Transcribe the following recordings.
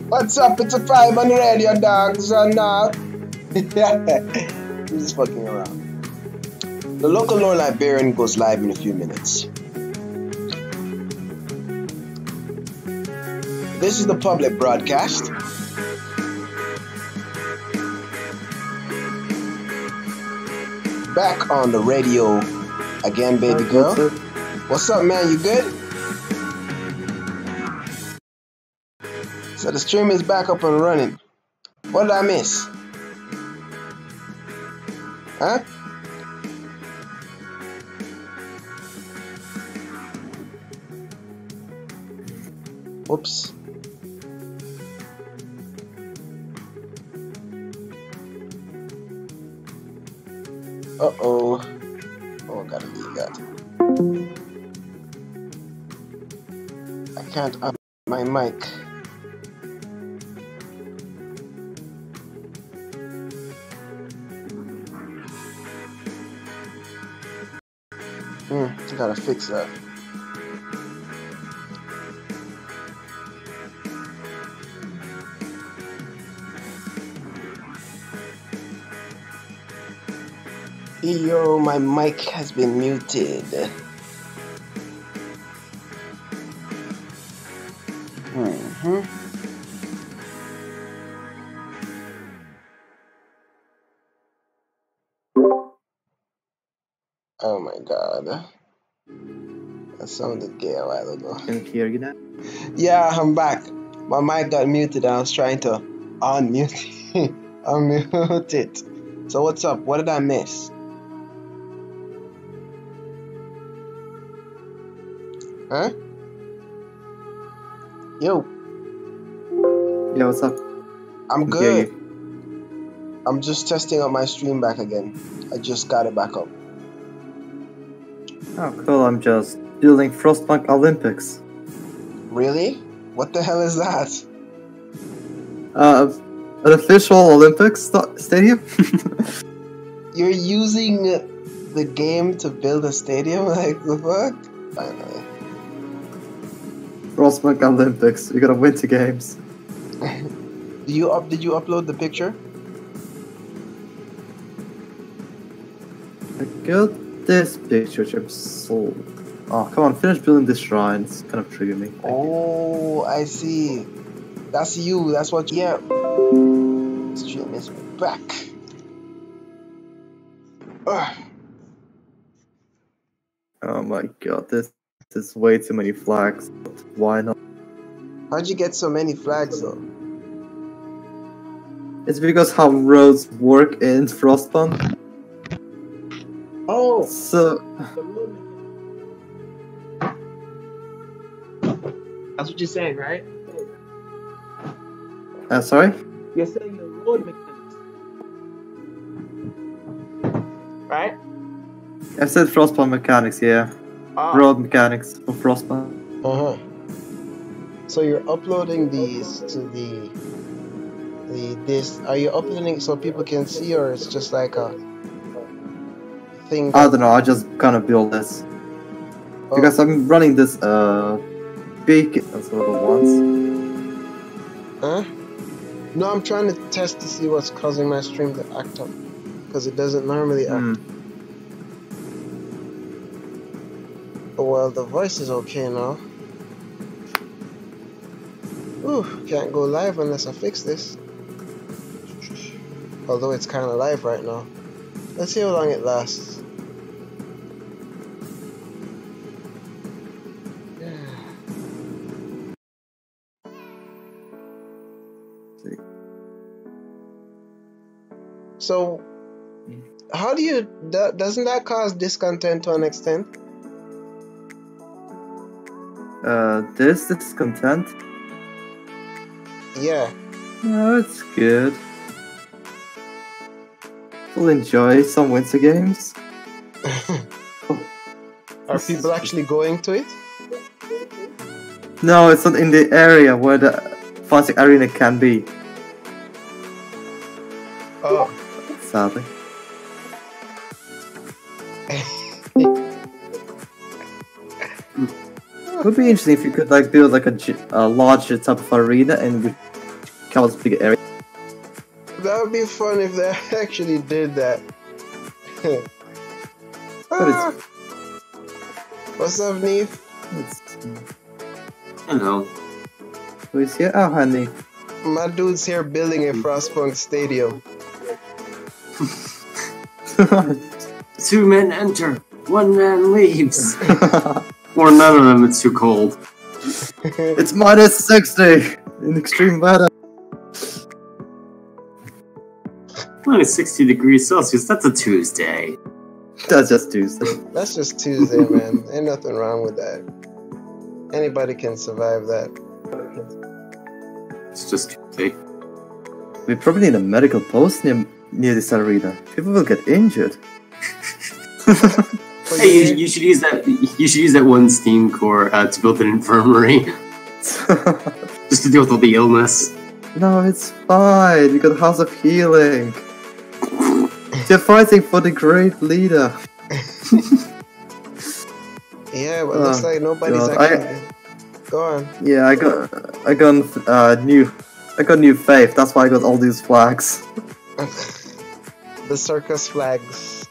What's up? It's a 5 on the radio, dogs. I'm just fucking around. The local lore librarian goes live in a few minutes. This is the public broadcast. Back on the radio again, baby girl. What's up, man? You good? So the stream is back up and running. What did I miss? Huh? Whoops. Uh-oh. Oh, I gotta leave that. I can't up my mic. I gotta fix that. Yo, my mic has been muted. Oh my god. That sounded gay a while ago. Can you hear you now? Yeah, I'm back. My mic got muted and I was trying to unmute unmute it. So what's up? What did I miss? Huh? Yo. Yeah, what's up? I'm good. I'm just testing out my stream back again. I just got it back up. Oh, cool. I'm just building Frostpunk Olympics. Really? What the hell is that? An official Olympics stadium? You're using the game to build a stadium? Like, the fuck? Finally. Frostpunk Olympics. You're gonna win the games. Did you upload the picture? I got this picture which I'm sold. Oh, come on, finish building this shrine. It's kind of triggering me. Oh, I see. That's you. That's what. Yeah. Stream is back. Ugh. Oh my god, this is way too many flags. Why not? How'd you get so many flags though? It's because how roads work in Frostpunk. Oh, so that's what you're saying, right? sorry? You're saying the road mechanics, right? I said Frostpunk mechanics, yeah. Road mechanics for Frostpunk. Uh-huh. So you're uploading these to this. Are you uploading so people can see, or it's just like a thing? I don't know. I just kind of build this because I'm running this big as well once. Huh? No, I'm trying to test to see what's causing my stream to act up because it doesn't normally act. Well, the voice is okay now. Ooh, can't go live unless I fix this. Although it's kind of live right now. Let's see how long it lasts. So, how do you... doesn't that cause discontent to an extent? This discontent? Yeah. No, it's good. We'll enjoy some winter games. Are people actually going to it? No, it's not in the area where the fancy arena can be. Oh. Sadly. It would be interesting if you could like build like a larger type of arena and would cover a bigger area. That would be fun if they actually did that. But it's What's up, Neef? Hello. Who is here? Oh, honey. My dude's here building a Frostpunk stadium. 2 men enter, 1 man leaves. Or none of them, it's too cold. It's minus 60 in extreme weather. Minus 60 degrees Celsius, that's a Tuesday. That's just Tuesday. That's just Tuesday, man. Ain't nothing wrong with that. Anybody can survive that. It's just Tuesday. We probably need a medical post near this arena. People will get injured. Hey, you should use that. You should use that one Steam core to build an infirmary, just to deal with all the illness. No, it's fine. You got House of Healing. You're fighting for the great leader. Yeah, but it looks like nobody's God, actually. Go on. Yeah, I got new faith. That's why I got all these flags. The circus flags.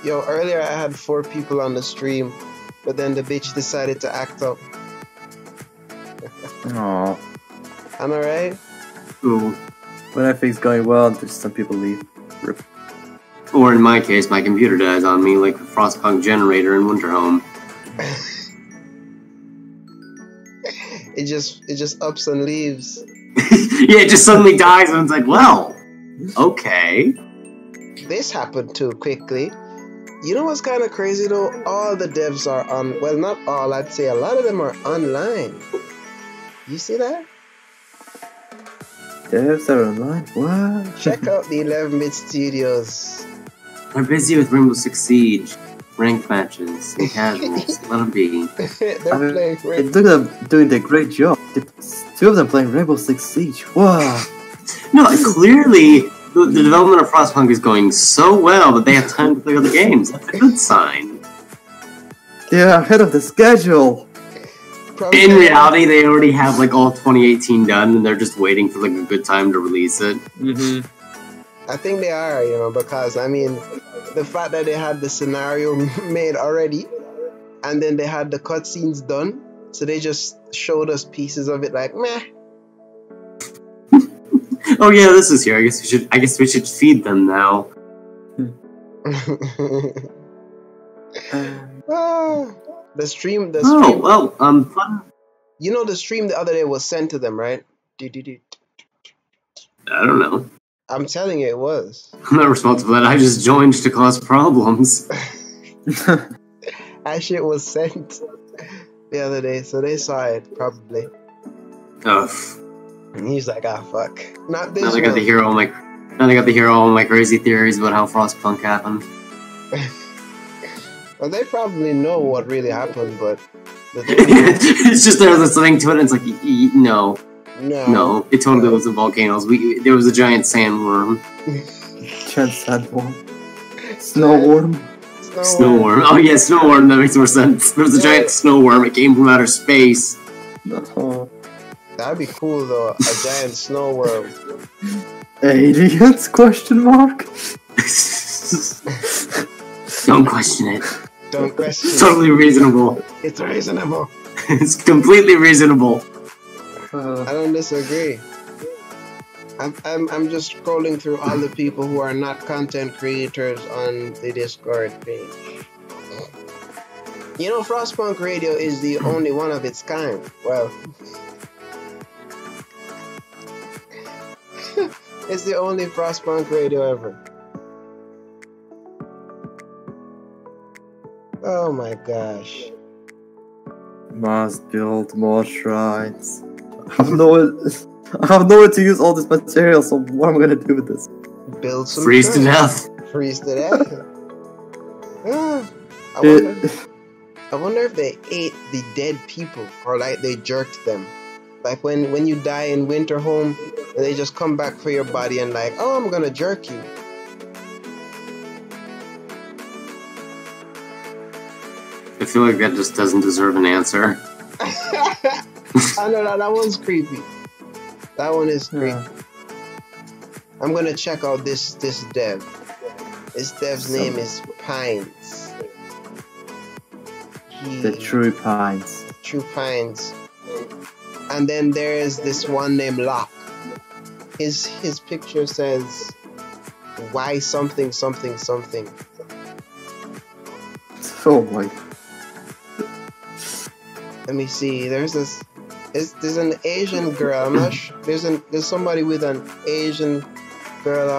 Yo, earlier I had 4 people on the stream, but then the bitch decided to act up. Aww. Am I right? Ooh. When everything's going well, just some people leave. Rip. Or in my case, my computer dies on me like a Frostpunk generator in Winterhome. It just ups and leaves. Yeah, it just suddenly dies, and it's like, well, okay. This happened too quickly. You know what's kind of crazy though? All the devs are on. Well, not all. I'd say a lot of them are online. You see that? Devs are online? What? Check out the 11-bit studios. They're busy with Rainbow Six Siege, ranked matches, and casuals. Let them be. They're playing great. Look at them doing their great job. 2 of them playing Rainbow Six Siege. Wow. No, clearly the development of Frostpunk is going so well that they have time to play other games. That's a good sign. They're ahead of the schedule. Probably In reality, they already have like all 2018 done, and they're just waiting for like a good time to release it. Mm-hmm. I think they are, because I mean, the fact that they had the scenario made already, and then they had the cutscenes done, so they just showed us pieces of it, like meh. Oh yeah, this is here. I guess we should feed them now. The stream. Oh well, fun. You know, the stream the other day was sent to them, right? I don't know. I'm telling you, it was. I'm not responsible for that. I just joined to cause problems. That shit was sent the other day, so they saw it probably. Ugh. And he's like, ah, fuck. Not this Now they got one. to hear all my. Now they got to hear all my crazy theories about how Frostpunk happened. Well, they probably know what really happened, but It's just there's something to it. And it's like no, no, it totally wasn't volcanoes. There was a giant sandworm. Giant sandworm. Snowworm. Snowworm. Oh yeah, snowworm. That makes more sense. There was a giant snowworm. It came from outer space. Oh. That'd be cool though. A giant snowworm. Aliens? Question mark. Don't question it. Don't question. It's totally reasonable. It's reasonable. It's completely reasonable. I don't disagree. I'm just scrolling through all the people who are not content creators on the Discord page. You know, Frostpunk Radio is the only one of its kind. Well, it's the only Frostpunk Radio ever. Oh my gosh. Must build more shrines. I have nowhere to use all this material, so what am I gonna do with this? Build some Freeze to shrines. death. Freeze to death. I wonder if they ate the dead people or like they jerked them. Like when you die in Winterhome and they just come back for your body and like, oh, I'm gonna jerk you. I feel like that just doesn't deserve an answer. I know that one's creepy. That one is creepy. Yeah. I'm gonna check out this dev. This dev's name is Pines. The True Pines. True Pines. And then there is this one named Locke. His picture says, why something something something. Oh my. Let me see. There's an Asian girl. I'm not sure. There's somebody with an Asian girl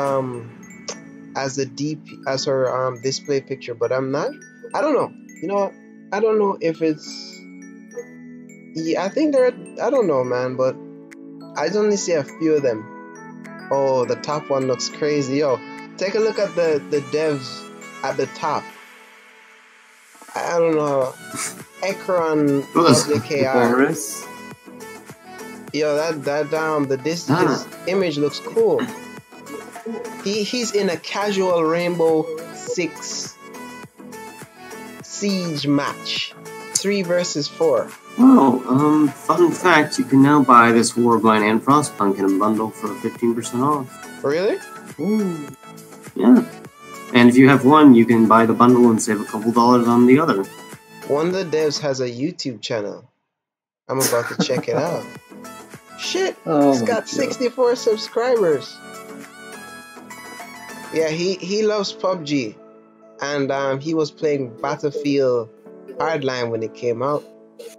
as her display picture, but I don't know. You know what? I don't know if it's. Yeah, I think I don't know, man, but I only see a few of them. Oh, the top one looks crazy. Yo, take a look at the devs at the top. I don't know. Ekron WKR. Yo, this image looks cool. He's in a casual Rainbow Six Siege match. 3 versus 4. Oh, fun fact, you can now buy this Warblind and Frostpunk in a bundle for 15% off. Really? Ooh. Yeah. And if you have one, you can buy the bundle and save a couple dollars on the other. One of the devs has a YouTube channel. I'm about to check it out. Shit! He's got 64 subscribers. Yeah, he loves PUBG. And he was playing Battlefield Hardline when it came out.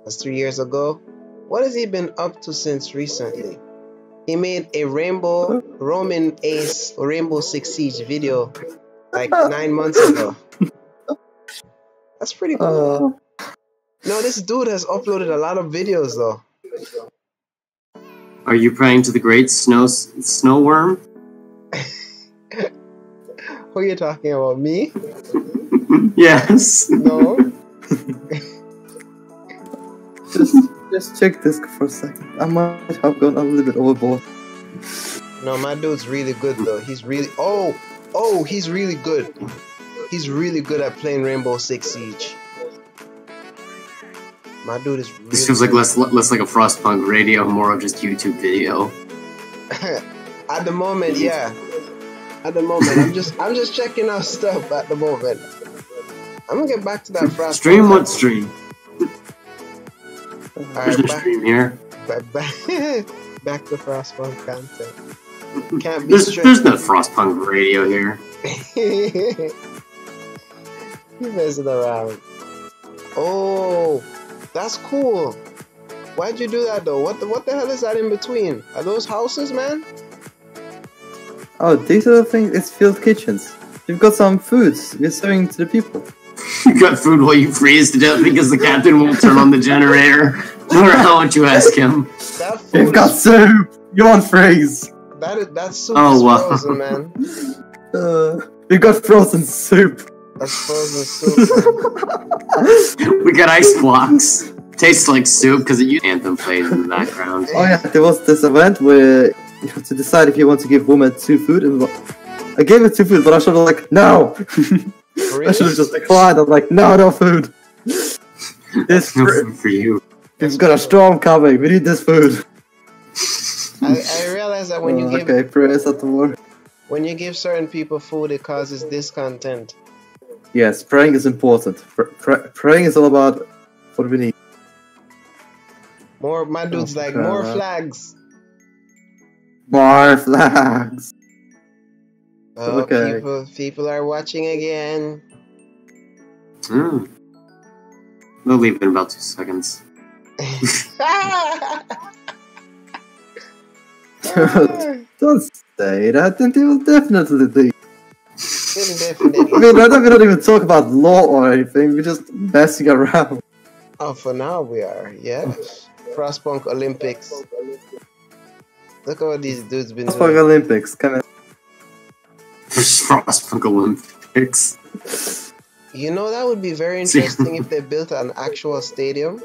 That's 3 years ago. What has he been up to since recently? He made a Roman Ace Rainbow Six Siege video like 9 months ago. That's pretty cool. No, this dude has uploaded a lot of videos though. Are you praying to the great snow worm? Who are you talking about? Me? Yes. No. Just check this for a second. I might have gone a little bit overboard. No, my dude's really good though. He's really he's really good. He's really good at playing Rainbow Six Siege. My dude is really This feels like less like a Frostpunk Radio, more of just YouTube video. At the moment, yeah. At the moment, I'm just checking out stuff at the moment. I'm gonna get back to that Frostpunk. Stream what stream? There's no stream here. Back to Frostpunk content. Can't be There's no Frostpunk Radio here. You messing around. Oh, that's cool. Why'd you do that though? What the hell is that in between? Are those houses, man? Oh, these are the things. It's field kitchens. You've got some foods. We're serving to the people. You got food while you freeze to death because the captain won't turn on the generator, no matter how much you ask him. You've got soup. You want freeze? That's soup frozen, man. We got frozen soup. That's frozen soup. We got ice blocks. Tastes like soup because the Anthem plays in the background. Oh yeah, there was this event where you have to decide if you want to give women 2 food, and I gave her 2 food, but I should have like no. Really? I should have just declined. I'm like, no food. This no food for you. We've got a storm coming. We need this food. I realize that when you give prayers at the war. When you give certain people food, it causes discontent. Yes, praying is important. Praying is all about what we need. My dude's more flags. More flags. Oh, okay. People are watching again. They'll leave in about 2 seconds. Don't say that, and they will definitely leave. Definitely. I mean, we don't even talk about law or anything, we're just messing around. Oh, for now we are. Yes. Frostpunk Olympics. Look at what these dudes been Frostpunk doing. Olympics, come in. There's Frostpunk Olympics. You know, that would be very interesting if they built an actual stadium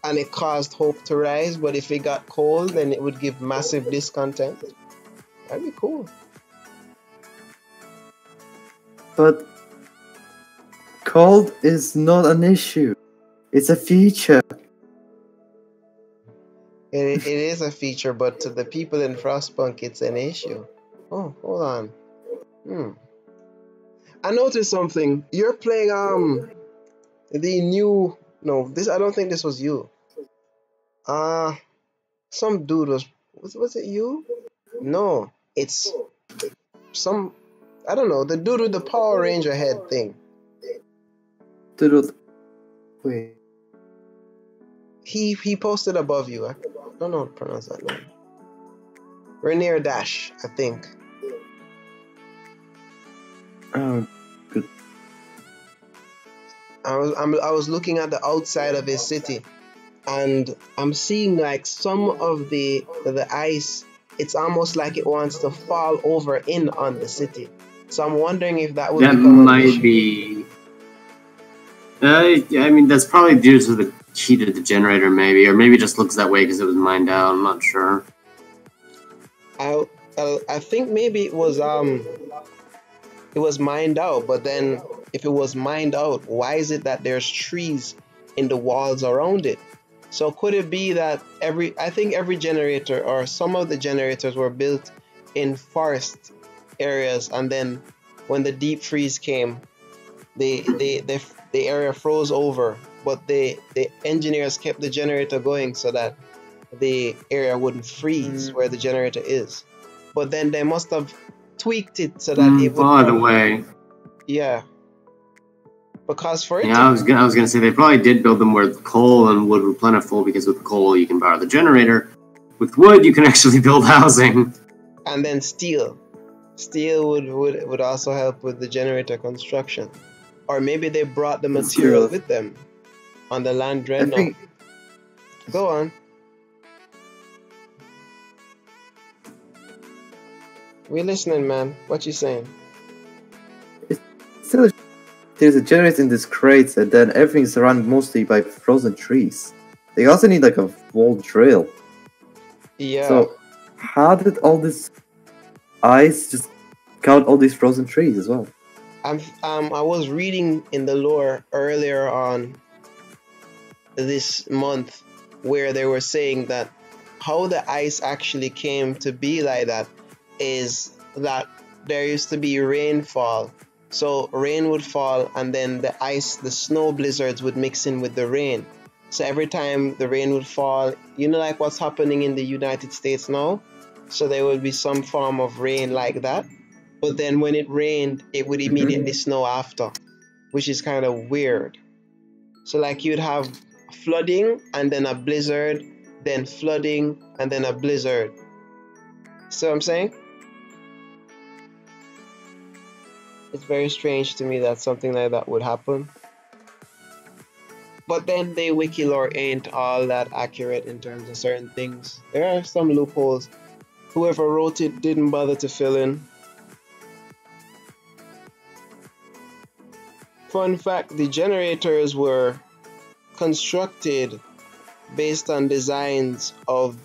and it caused hope to rise, but if it got cold, then it would give massive discontent. That'd be cool. But cold is not an issue. It's a feature. It is a feature, but to the people in Frostpunk, it's an issue. Oh, hold on. I noticed something. You're playing the new. No, this I don't think this was you. Some dude was it you? No, it's some. I don't know, the dude with the Power Ranger head thing. Wait. He posted above you. I don't know how to pronounce that name. Rainier Dash, I think. Oh, good. I was looking at the outside of his city, and I'm seeing like some of the ice. It's almost like it wants to fall over in on the city. So I'm wondering if that would might be. I mean, that's probably due to the heat of the generator, maybe, or maybe it just looks that way because it was mined out. I'm not sure. I think maybe it was mined out, but then if it was mined out, why is it that there's trees in the walls around it? So could it be that I think every generator or some of the generators were built in forest areas, and then when the deep freeze came, the area froze over, but the engineers kept the generator going so that the area wouldn't freeze where the generator is. But then they must have tweaked it so that it would. By the way, yeah. Because for it. Yeah, I was gonna say they probably did build them where coal and wood were plentiful, because with coal you can power the generator. With wood you can actually build housing. And then steel. Steel would also help with the generator construction. Or maybe they brought the material with them on the land dreadnought. Go on. We're listening, man. What you saying? Still, there's a generator in this crate, and then everything is surrounded mostly by frozen trees. They also need like a wall drill. Yeah. So, how did all this ice just count all these frozen trees as well? I was reading in the lore earlier on this month where they were saying that how the ice actually came to be like that is that there used to be rainfall. So rain would fall, and then the ice, the snow blizzards would mix in with the rain. So every time the rain would fall, you know, like what's happening in the United States now? So there would be some form of rain like that. But then when it rained, it would immediately snow after, which is kind of weird. So like you'd have flooding and then a blizzard, then flooding and then a blizzard. See what I'm saying? It's very strange to me that something like that would happen. But then the wiki lore ain't all that accurate in terms of certain things. There are some loopholes. Whoever wrote it didn't bother to fill in. Fun fact, the generators were constructed based on designs of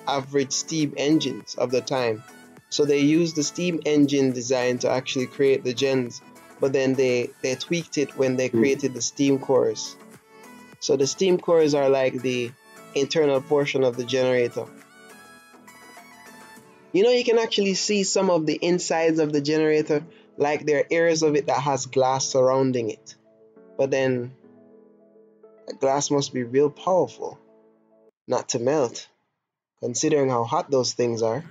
average steam engines of the time. So they used the steam engine design to actually create the gens, but then they tweaked it when they created the steam cores. So the steam cores are like the internal portion of the generator. You know, you can actually see some of the insides of the generator, like there are areas of it that has glass surrounding it. But then the glass must be real powerful not to melt, considering how hot those things are.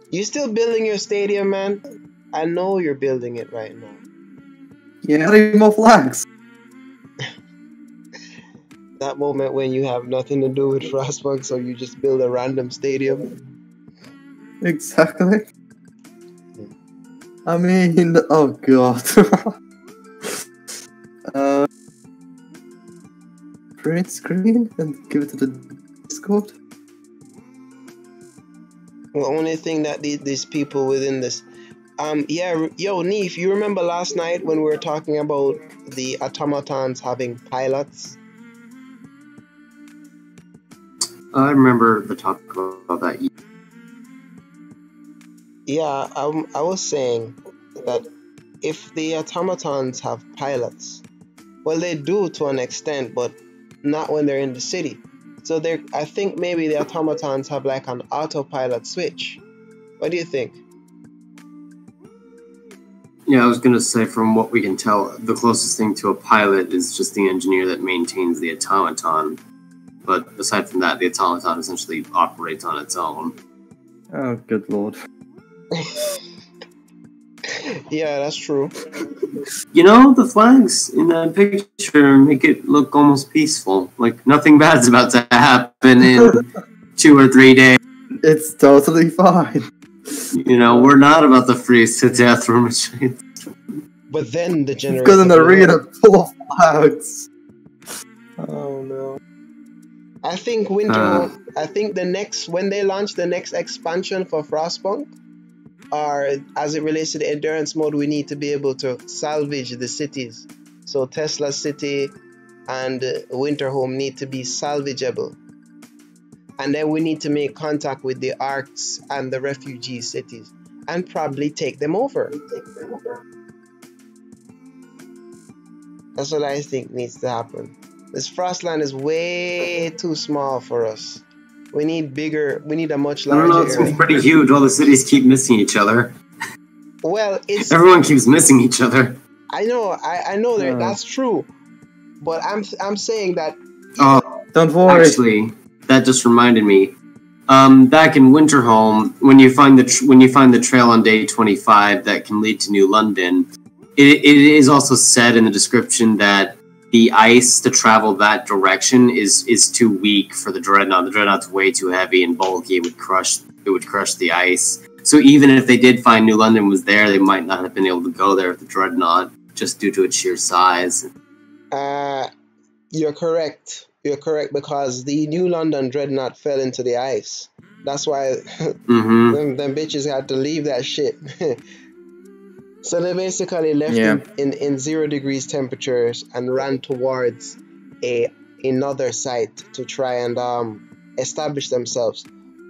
You still building your stadium, man? I know you're building it right now. Yeah, adding more flags. That moment when you have nothing to do with Frostpunk, so you just build a random stadium. Exactly. I mean, oh god. Print screen and give it to the Discord. The only thing that these people within this, yeah, yo, Neef, you remember last night when we were talking about the automatons having pilots? I remember the talk about that. Yeah, I was saying that if the automatons have pilots, well, they do to an extent, but not when they're in the city. So I think maybe the automatons have like an autopilot switch. What do you think? Yeah, I was going to say, from what we can tell, the closest thing to a pilot is just the engineer that maintains the automaton. But aside from that, the automaton essentially operates on its own. Oh, good lord. Yeah, that's true. You know, the flags in that picture make it look almost peaceful. Like nothing bad's about to happen in 2 or 3 days. It's totally fine. You know, we're not about to freeze to death from machines. But then the You've generator. got an blew arena up. full of flags. Oh no. I think Winterhome. I think when they launch the next expansion for Frostpunk, or as it relates to the endurance mode, we need to be able to salvage the cities. So Tesla City and Winterhome need to be salvageable. And then we need to make contact with the ARCs and the refugee cities and probably take them over. That's what I think needs to happen. This Frostland is way too small for us. We need a much I don't larger know, it's area. pretty huge. All the cities keep missing each other. Well, Everyone keeps missing each other. I know that's true. But I'm saying that Oh, Don't worry. actually, that just reminded me. Back in Winterholm, when you find the trail on day 25 that can lead to New London, it is also said in the description that the ice to travel that direction is too weak for the Dreadnought. The Dreadnought's way too heavy and bulky. It would crush the ice. So even if they did find New London was there, they might not have been able to go there with the Dreadnought just due to its sheer size. you're correct. You're correct because the New London Dreadnought fell into the ice. That's why Mm-hmm. them bitches had to leave that shit. So they basically left in 0 degrees temperatures and ran towards another site to try and establish themselves.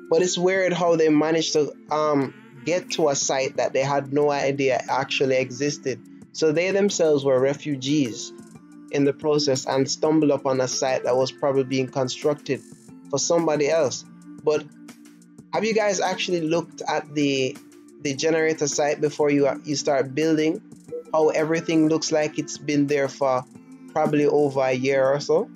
But it's weird how they managed to get to a site that they had no idea actually existed. So they themselves were refugees in the process and stumbled upon a site that was probably being constructed for somebody else. But have you guys actually looked at the generator site before you start building? How everything looks like it's been there for probably over a year or so?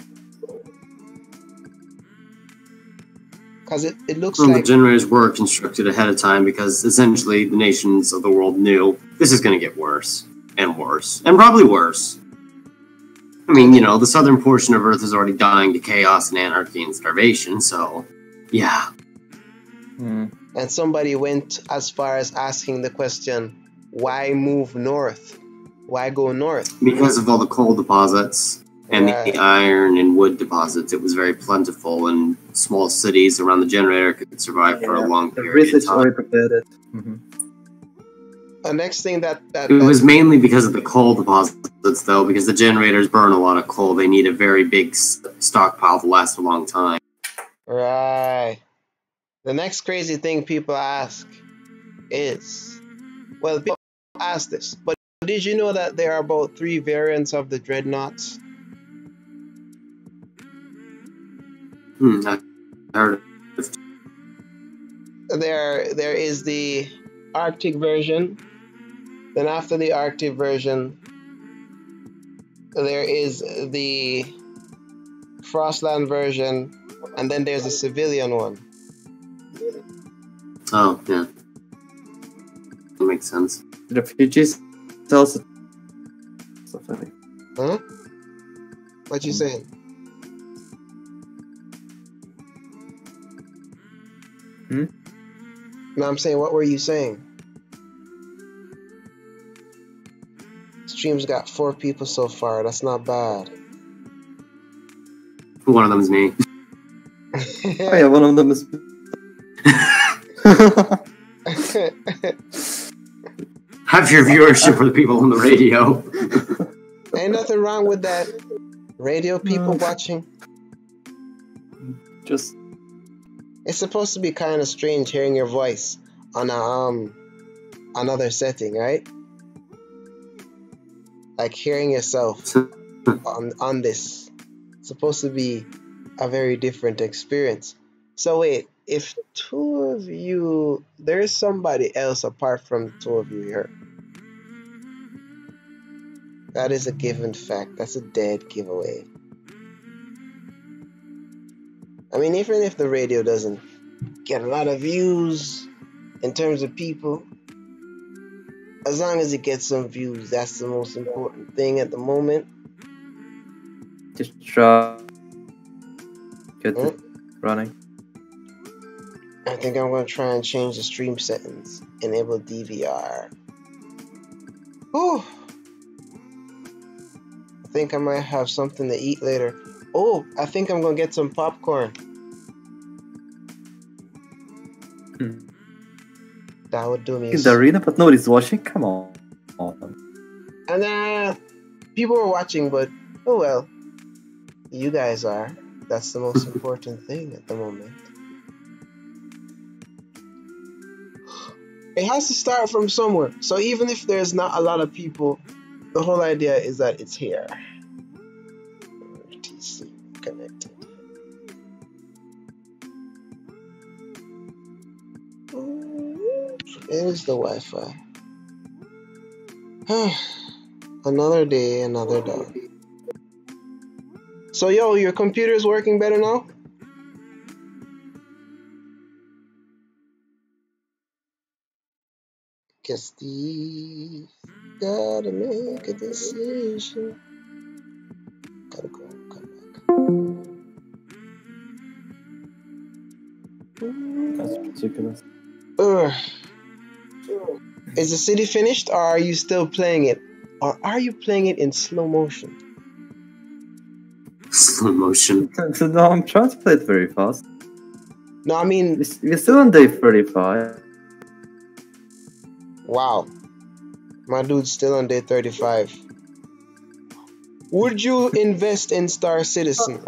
Because it looks like the generators were constructed ahead of time because essentially the nations of the world knew this is going to get worse and probably worse. I mean, you know, the southern portion of Earth is already dying to chaos and anarchy and starvation, so yeah. And somebody went as far as asking the question, why move north? Why go north? Because of all the coal deposits and the iron and wood deposits, it was very plentiful, and small cities around the generator could survive for a long period of time. Prepared it. The next thing that It was mainly because of the coal deposits, though, because the generators burn a lot of coal. They need a very big stockpile to last a long time. Right. The next crazy thing people ask is, well, people ask this, but did you know that there are about 3 variants of the Dreadnoughts? I heard of There is the Arctic version. Then after the Arctic version, there is the Frostland version, and then there's a civilian one. Oh, yeah. That makes sense. Refugees also. So funny. Huh? What you saying? No, I'm saying, what were you saying? stream's got 4 people so far. That's not bad. One of them's me. Oh yeah, one of them is. Half your viewership are the people on the radio. Ain't nothing wrong with that. Radio people watching. Just It's supposed to be kind of strange hearing your voice on another setting, right? Like hearing yourself on this. It's supposed to be a very different experience. So wait, if 2 of you, there is somebody else apart from 2 of you here. That is a given fact. That's a dead giveaway. I mean, even if the radio doesn't get a lot of views in terms of people, as long as it gets some views, that's the most important thing at the moment. just try get it running. I think I'm going to try and change the stream settings. Enable DVR. Oh, I think I might have something to eat later. Oh, I think I'm going to get some popcorn. That would do me. In the arena, but nobody's watching? Come on. And people are watching, but oh well. You guys are. That's the most important thing at the moment. It has to start from somewhere. So even if there's not a lot of people, the whole idea is that it's here. RTC connected. There's the Wi-Fi. Another day, another dog. So yo, your computer's working better now? Guess Steve gotta make a decision. Gotta go, come back. That's ridiculous. Is the city finished, or are you still playing it? Or are you playing it in slow motion? Slow motion. No, I'm trying to play it very fast. No, I mean, We're still on day 35. wow. My dude's still on day 35. Would you invest in Star Citizen?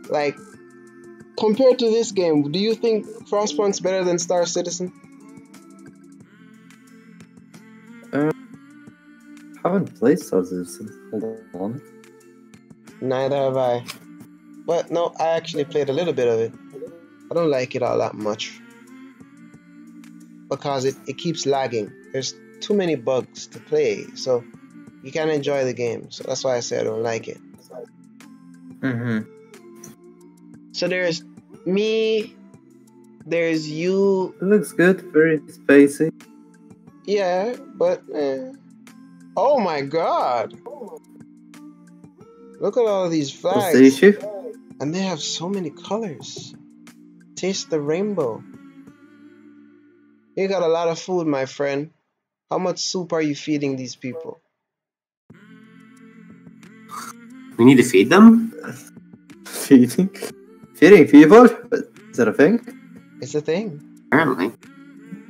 Like, compared to this game, do you think Frostpunk's better than Star Citizen? I haven't played Star Citizen. Hold on. Neither have I. But no, I actually played a little bit of it. I don't like it all that much. Because it keeps lagging. There's too many bugs to play, so you can't enjoy the game. So that's why I say I don't like it. So there's me, there's you. It looks good, very spacey. Yeah, but oh my god! Look at all of these What's flags. the issue? And they have so many colors. Taste the rainbow. You got a lot of food, my friend. How much soup are you feeding these people? We need to feed them? Feeding? Feeding people? Is that a thing? It's a thing. Apparently.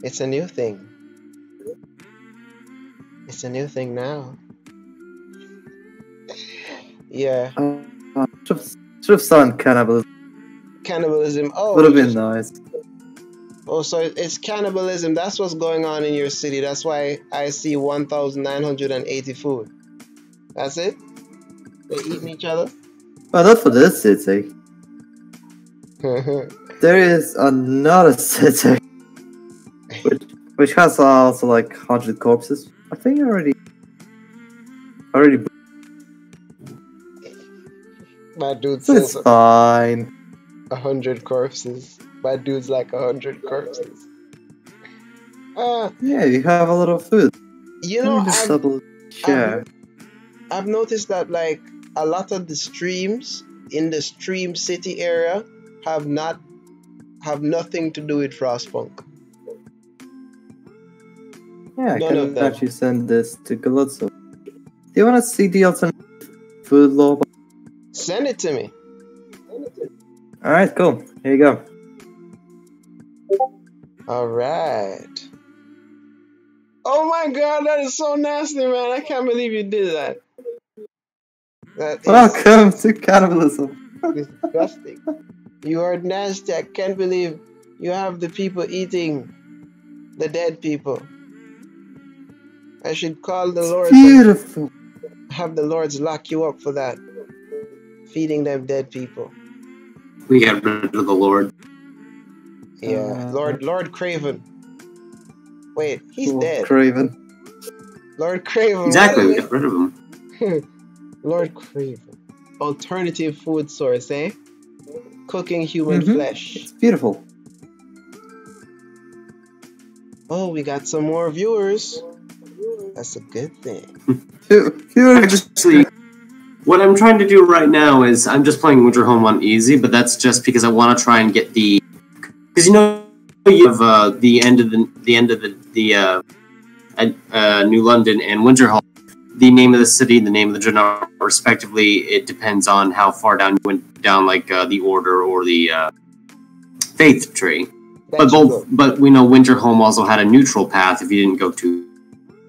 It's a new thing. It's a new thing now. Yeah. Should have done cannibalism. Cannibalism. Oh, Would have been nice. Oh, so it's cannibalism. That's what's going on in your city. That's why I see 1,980 food. That's it? They eating each other? Well, not for this city. There is another city which has also like 100 corpses. I think already. My dude So says it's fine. 100 corpses. My dude's like 100 corpses. Yeah, you have a lot of food. You know, Just double share. I've noticed that like a lot of the streams in the Stream City area have nothing to do with Frostpunk. Yeah, I None of can them. actually send this to Galuzzo. you want to see the alternative food law? Send it to me. Alright, cool. Here you go. All right. Oh my god, that is so nasty, man. I can't believe you did that. That is Welcome to cannibalism. disgusting. You are nasty. I can't believe you have the people eating the dead people. I should call the Lord. Beautiful. Have the Lords lock you up for that. Feeding them dead people. We got rid of the Lord. Yeah. Lord Craven. Wait, he's dead. Craven. Lord Craven. Exactly, we got rid of him. Lord Craven. Alternative food source, eh? Cooking human flesh. It's beautiful. Oh, we got some more viewers. That's a good thing. Actually, what I'm trying to do right now is I'm just playing Winterhome on easy, but that's just because I want to try and get the, because you have the end of the New London and Winterhome, the name of the city, the name of the dreadnought, respectively. It depends on how far down you went down, like the Order or the Faith tree. But we know Winterhome also had a neutral path if you didn't go too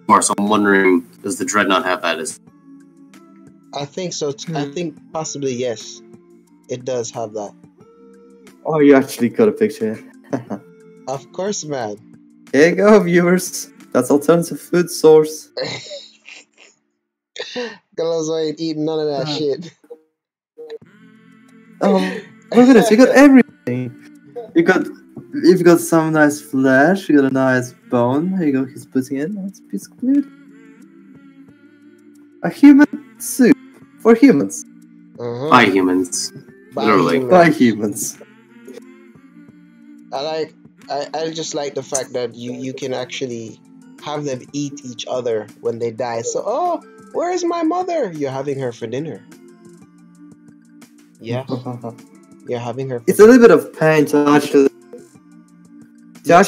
far. So I'm wondering, does the dreadnought have that as? I think so. I think possibly yes. It does have that. Oh, you actually got a picture. Of course, man. Here you go, viewers. That's alternative food source. Girls ain't eating none of that shit. Oh, look at this. You got everything. You've got some nice flesh. You got a nice bone. Here you go. He's putting in. That's a piece of meat. A human soup for humans. By humans. Literally. By humans. I just like the fact that you can actually have them eat each other when they die. So, oh, where is my mother? You're having her for dinner. Yeah. You're having her for It's a little bit of pain to actually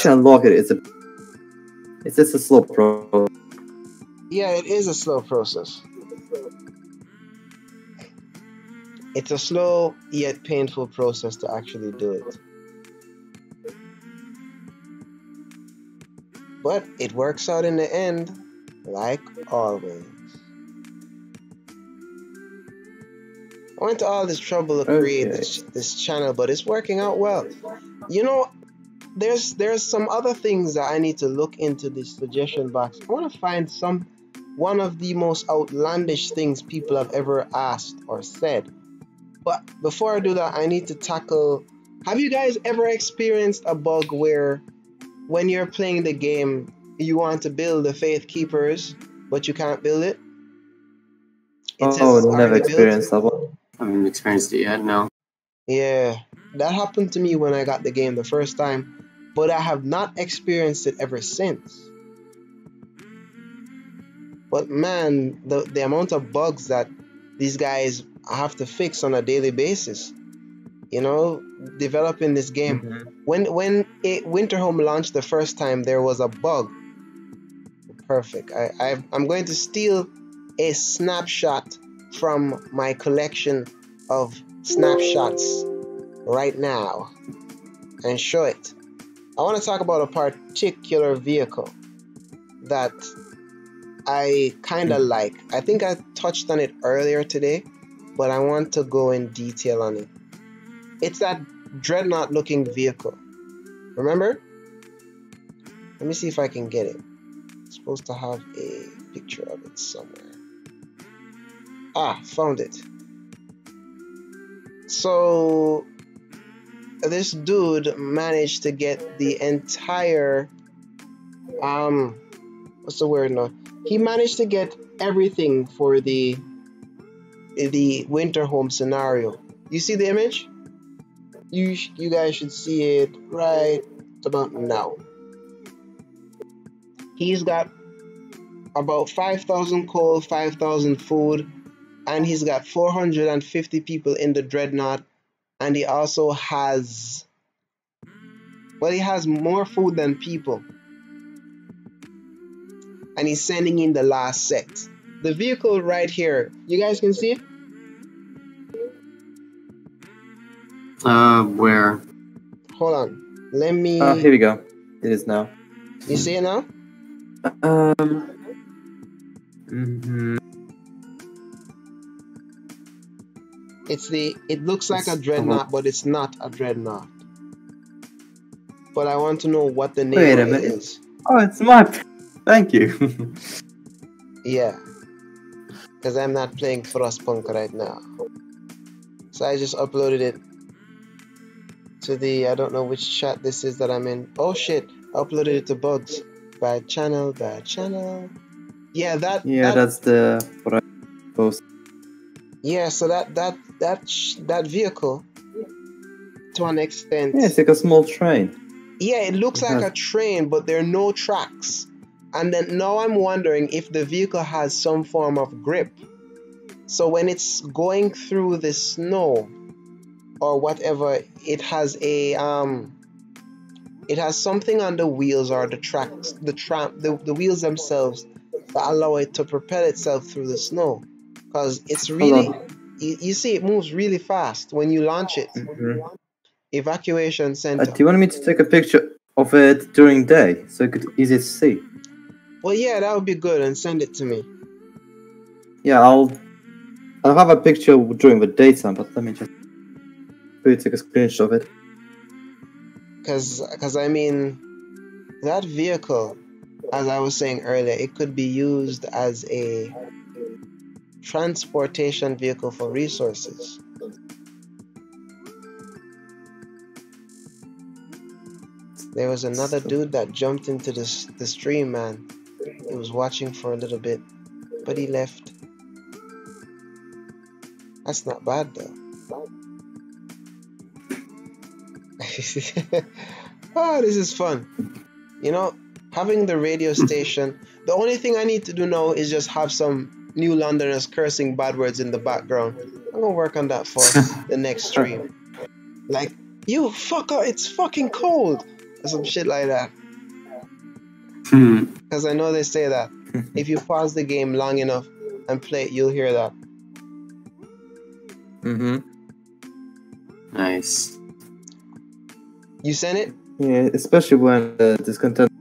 unlock it. It's just a slow process. Yeah, it is a slow process. It's a slow yet painful process to actually do it. But it works out in the end, like always. I went to all this trouble to create this channel, but it's working out well. You know, there's some other things that I need to look into this suggestion box. I want to find one of the most outlandish things people have ever asked or said. But before I do that, I need to tackle... Have you guys ever experienced a bug where when you're playing the game, you want to build the Faith Keepers, but you can't build it? I've never experienced that one. I haven't experienced it yet, no. Yeah, that happened to me when I got the game the first time, but I have not experienced it ever since. But man, the amount of bugs that these guys have to fix on a daily basis, you know, developing this game. When Winterhome launched the first time, there was a bug. Perfect. I'm going to steal a snapshot from my collection of snapshots right now and show it. I want to talk about a particular vehicle that I kind of like. I think I touched on it earlier today, but I want to go in detail on it. It's that dreadnought looking vehicle. Remember? Let me see if I can get it. It's supposed to have a picture of it somewhere. Ah, found it. So this dude managed to get the entire what's the word now? He managed to get everything for the Winterhome scenario. You see the image? You guys should see it right about now. He's got about 5,000 coal, 5,000 food, and he's got 450 people in the dreadnought, and he also has, well, he has more food than people, and he's sending in the last set. the vehicle right here. You guys can see it? Where? Hold on. Let me. Oh, here we go. It is now. You see it now? Mhm. It looks like a dreadnought, but it's not a dreadnought. But I want to know what the name Wait a of it minute. is. Oh, it's my. Thank you. Yeah. Because I'm not playing Frostpunk right now. So I just uploaded it to the, I don't know which chat this is that I'm in. Oh shit, I uploaded it to Bugs. Bad channel, bad channel. Yeah, That's the what I post. yeah, so that vehicle, to an extent. Yeah, it's like a small train. Yeah, it looks like a train, but there are no tracks. And then now I'm wondering if the vehicle has some form of grip. So when it's going through the snow or whatever, it has something on the wheels or the tracks, the wheels themselves that allow it to propel itself through the snow. Because it's really, you see, it moves really fast when you launch it. Mm-hmm. Evacuation center. Do you want me to take a picture of it during day so you could easy to see? Well, yeah, that would be good, and send it to me. Yeah, I'll have a picture during the daytime, but let me just take a screenshot of it. Because I mean, that vehicle, as I was saying earlier, it could be used as a transportation vehicle for resources. There was another dude that jumped into the stream, man. He was watching for a little bit, but he left. That's not bad though. Oh, this is fun. You know, having the radio station, the only thing I need to do now is just have some New Londoners cursing bad words in the background. I'm gonna work on that for the next stream. Like, you fucker, it's fucking cold. Or some shit like that. Because I know they say that. If you pause the game long enough and play it, you'll hear that. Mm-hmm. Nice. You sent it? Yeah, especially when this content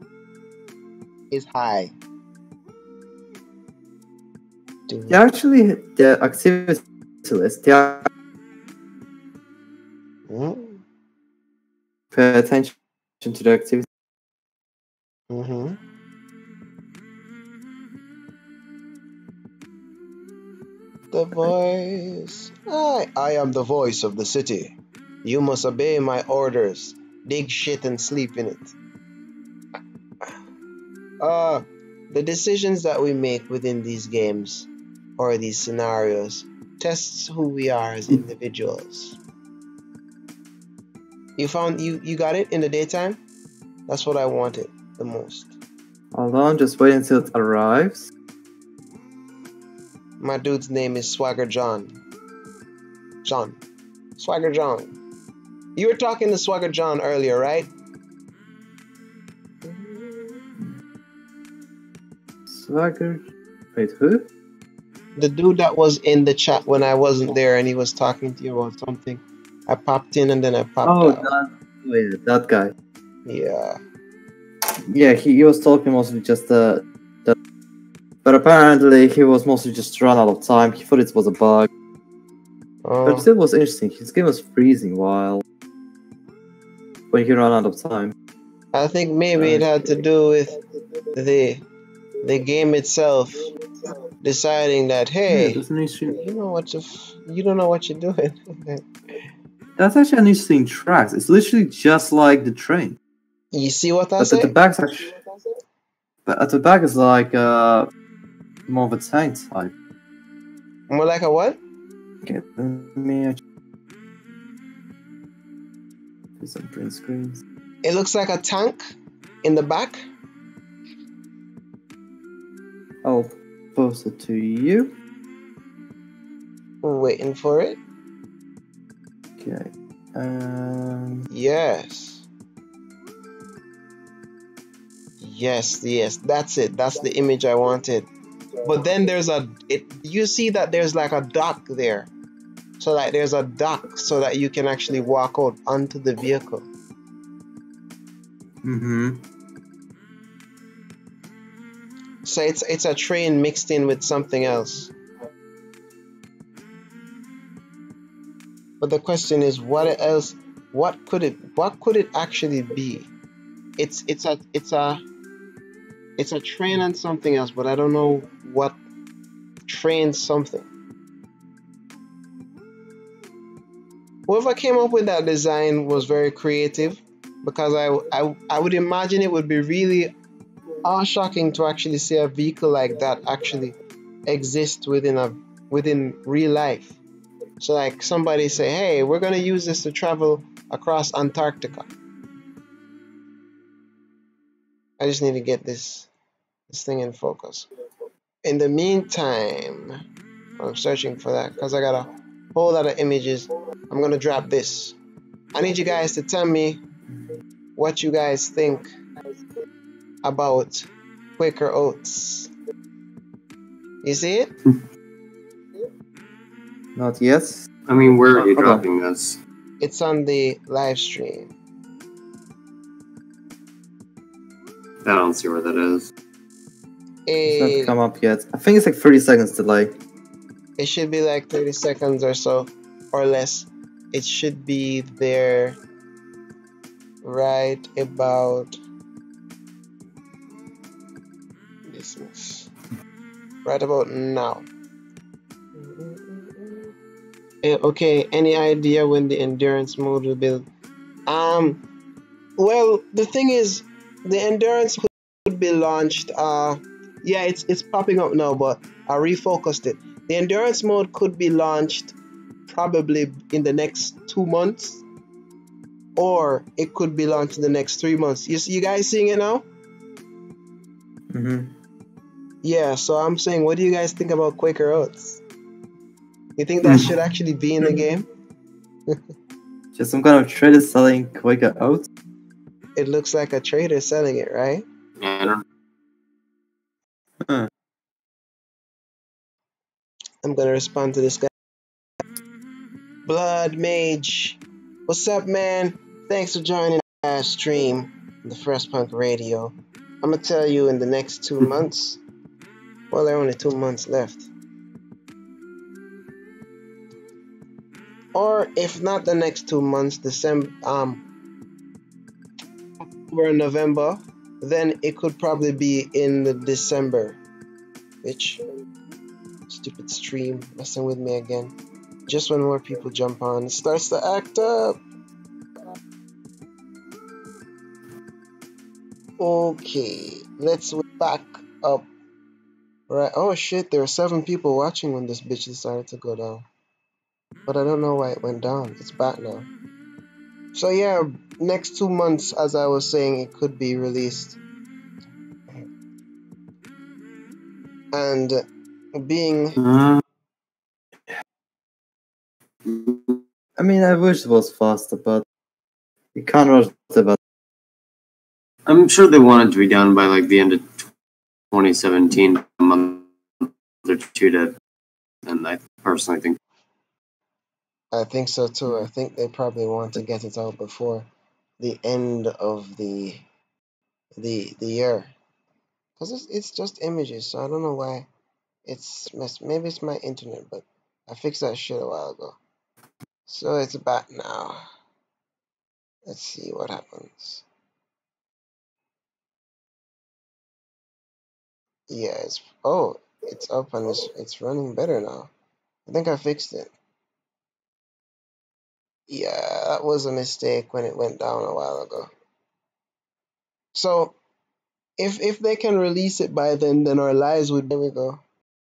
is high. Yeah, actually, the activity list, yeah. Pay attention to the activity. Mm-hmm. The voice. I am the voice of the city. You must obey my orders. Dig shit and sleep in it. The decisions that we make within these games or these scenarios tests who we are as individuals. You got it in the daytime? That's what I wanted the most. Hold on, just wait until it arrives. My dude's name is Swagger John. Swagger John. You were talking to Swagger John earlier, right? Swagger? Wait, who? The dude that was in the chat when I wasn't there and he was talking to you about something. I popped in and then I popped out. That guy. Yeah. Yeah, he was talking mostly just but apparently he was mostly just run out of time. He thought it was a bug. But it still was interesting. His game was freezing when he ran out of time. I think maybe it had to do with the game itself deciding that, hey, you don't know what you're doing. That's actually an interesting track. It's literally just like the train. You see what I say? But at the back is like more of a tank type. More like a what? Okay, let me do some print screens. It looks like a tank in the back. I'll post it to you. Waiting for it. Okay. Yes. Yes, that's it. That's the image I wanted. But then you see that there's like a dock there. So like there's a dock so that you can actually walk out onto the vehicle. Mm-hmm. So it's a train mixed in with something else. But the question is, what else? What could it actually be? It's a train and something else, but I don't know what train something. Whoever came up with that design was very creative, because I would imagine it would be really shocking to actually see a vehicle like that actually exist within real life. So like somebody say, hey, we're gonna use this to travel across Antarctica. I just need to get this thing in focus. In the meantime, I'm searching for that because I got a whole lot of images. I'm gonna drop this. I need you guys to tell me what you guys think about Quaker Oats. You see it? Not yet. I mean, where are you dropping this? It's on the live stream. I don't see where that is. It's not come up yet. I think it's like 30 seconds delay. It should be like 30 seconds or so, or less. It should be there right about right about now. Okay, any idea when the endurance mode will be? Well, the thing is, the endurance could be launched. Yeah, it's popping up now, but I refocused it. The endurance mode could be launched probably in the next 2 months, or it could be launched in the next 3 months. You guys seeing it now? Mm-hmm. Yeah, so I'm saying, what do you guys think about Quaker Oats? You think that should actually be in the game? Just some kind of trader selling Quaker Oats? It looks like a trader selling it, right? I don't. I'm gonna respond to this guy. Blood Mage, what's up, man? Thanks for joining our stream on the Frostpunk Radio. I'm gonna tell you, in the next 2 months, well, there are only 2 months left, or if not the next 2 months, October and November, then it could probably be in the December. Which stupid stream messing with me again. Just when more people jump on, it starts to act up. Okay, let's back up. Right. Oh shit, there are 7 people watching when this bitch decided to go down. But I don't know why it went down. It's back now. So yeah, next 2 months, as I was saying, it could be released. And being... I mean, I wish it was faster, but you can't rush it. But I'm sure they want it to be done by like the end of 2017, a month or two to, and I personally think. I think so too. I think they probably want to get it out before the end of the year, because it's just images. So I don't know why it's messed. Maybe it's my internet, but I fixed that shit a while ago. So it's back now. Let's see what happens. Yeah, it's up and it's running better now. I think I fixed it. Yeah, that was a mistake when it went down a while ago. So if they can release it by then our lives would... There we go.